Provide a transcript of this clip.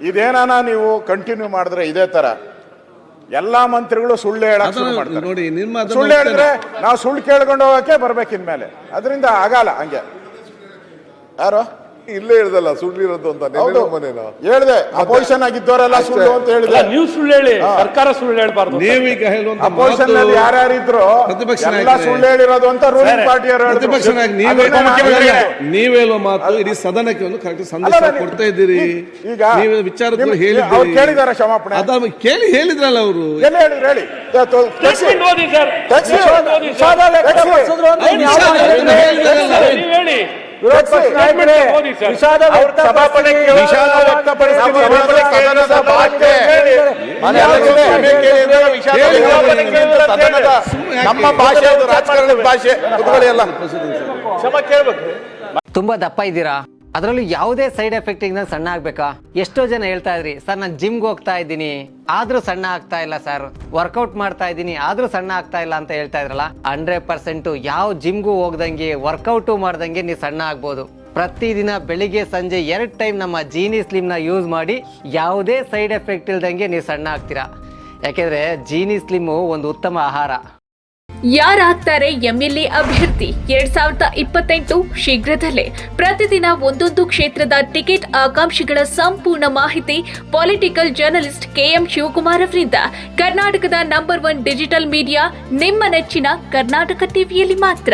ಇದೇನಾನ ನೀವು ಕಂಟಿನ್ಯೂ ಮಾಡಿದ್ರೆ ಇದೇ ತರ ಎಲ್ಲಾ ಮಂತ್ರಿಗಳು ಸುಳ್ಳು ಹೇಳಕ್ ಶುರು ಮಾಡ್ತಾರೆ. ನೋಡಿ, ಸುಳ್ಳು ಹೇಳಿದ್ರೆ ನಾವು ಸುಳ್ಳು ಕೇಳ್ಕೊಂಡು ಹೋಗಕ್ಕೆ ಬರ್ಬೇಕು ಇನ್ಮೇಲೆ. ಅದರಿಂದ ಆಗಲ್ಲ. ಹಂಗೆ ಯಾರು ಇಲ್ಲೇ ಹೇಳ್ದಲ್ಲ ಸುಳ್ಳು ಇರೋದು ಅಂತ ಹೇಳ್ದೆ. ಅಪೋಸಿಷನ್ ಆಗಿದ್ದವರೆಲ್ಲ ಸುಳ್ಳು ಅಂತ ಹೇಳಿದ್ರೆ ನೀವು ಸುಳ್ಳು ಹೇಳಿ, ಸರ್ಕಾರ ಸುಳ್ಳು ಹೇಳ್ಬಾರ್ದು. ನೀವೀಗ ಹೇಳುವಂತ ಅಪೋಸಿಷನ್ ನಲ್ಲಿ ಯಾರ್ಯಾರಿದ್ರು ಎಲ್ಲ ಸುಳ್ಳು ಹೇಳಿರೋದು ಅಂತ ರೂಲಿಂಗ್ ಪಾರ್ಟಿಯವರು ಪ್ರತಿಪಕ್ಷ ನಾಯಕ ನೀವ್ ಹೇಳುವ ಮಾತು ಇಡೀ ಸದನಕ್ಕೆ ಒಂದು ಕರೆಕ್ಟ್ ಸಂದೇಶ ಕೊಡ್ತಾ ಇದ್ದೀರಿ. ಈಗ ನೀವು ವಿಚಾರದಲ್ಲಿ ಹೇಳಿದ್ದಾರೆ, ಕೇಳಿದಾರ ಕ್ಷಮಾಪಣೆ ಅದ ಕೇಳಿ ಹೇಳಿದ್ರಲ್ಲ ಅವರು. ಹೇಳಿ ನಮ್ಮ ಭಾಷೆ ರಾಜಕಾರಣದ ಭಾಷೆ ಕ್ಷಮೆ ಕೇಳ್ಬೇಕು. ತುಂಬಾ ದಪ್ಪ ಇದ್ದೀರಾ, ಅದರಲ್ಲೂ ಯಾವುದೇ ಸೈಡ್ ಎಫೆಕ್ಟ್ ಇಂದ ಸಣ್ಣ ಆಗ್ಬೇಕಾ? ಎಷ್ಟೋ ಜನ ಹೇಳ್ತಾ ಇದ್ರಿ, ಸರ್ ನಾನು ಜಿಮ್ಗೆ ಹೋಗ್ತಾ ಇದ್ದೀನಿ ಆದ್ರೂ ಸಣ್ಣ ಆಗ್ತಾ ಇಲ್ಲ ಸರ್, ವರ್ಕೌಟ್ ಮಾಡ್ತಾ ಇದ್ದೀನಿ ಆದ್ರೂ ಸಣ್ಣ ಆಗ್ತಾ ಇಲ್ಲ ಅಂತ ಹೇಳ್ತಾ ಇದ್ರಲ್ಲ. 100% ಯಾವ ಜಿಮ್ಗೂ ಹೋಗ್ದಂಗೆ ವರ್ಕೌಟು ಮಾಡ್ದಂಗೆ ನೀವು ಸಣ್ಣ ಆಗ್ಬೋದು. ಪ್ರತಿದಿನ ಬೆಳಿಗ್ಗೆ ಸಂಜೆ 2 ಟೈಮ್ ನಮ್ಮ ಜೀನಿ ಸ್ಲಿಮ್ ನ ಯೂಸ್ ಮಾಡಿ ಯಾವುದೇ ಸೈಡ್ ಎಫೆಕ್ಟ್ ಇಲ್ದಂಗೆ ನೀವು ಸಣ್ಣ ಆಗ್ತೀರಾ. ಯಾಕೆಂದ್ರೆ ಜೀನಿ ಸ್ಲಿಮ್ ಒಂದು ಉತ್ತಮ ಆಹಾರ. ಯಾರಾಗ್ತಾರೆ ಎಂಎಲ್ಎ ಅಭ್ಯರ್ಥಿ 2028 ಶೀಘ್ರದಲ್ಲೇ. ಪ್ರತಿದಿನ ಒಂದೊಂದು ಕ್ಷೇತ್ರದ ಟಿಕೆಟ್ ಆಕಾಂಕ್ಷಿಗಳ ಸಂಪೂರ್ಣ ಮಾಹಿತಿ ಪೊಲಿಟಿಕಲ್ ಜರ್ನಲಿಸ್ಟ್ KM ಶಿವಕುಮಾರ್ ಅವರಿಂದ. ಕರ್ನಾಟಕದ ನಂಬರ್ 1 ಡಿಜಿಟಲ್ ಮೀಡಿಯಾ ನಿಮ್ಮ ನೆಚ್ಚಿನ ಕರ್ನಾಟಕ ಟಿವಿಯಲ್ಲಿ ಮಾತ್ರ.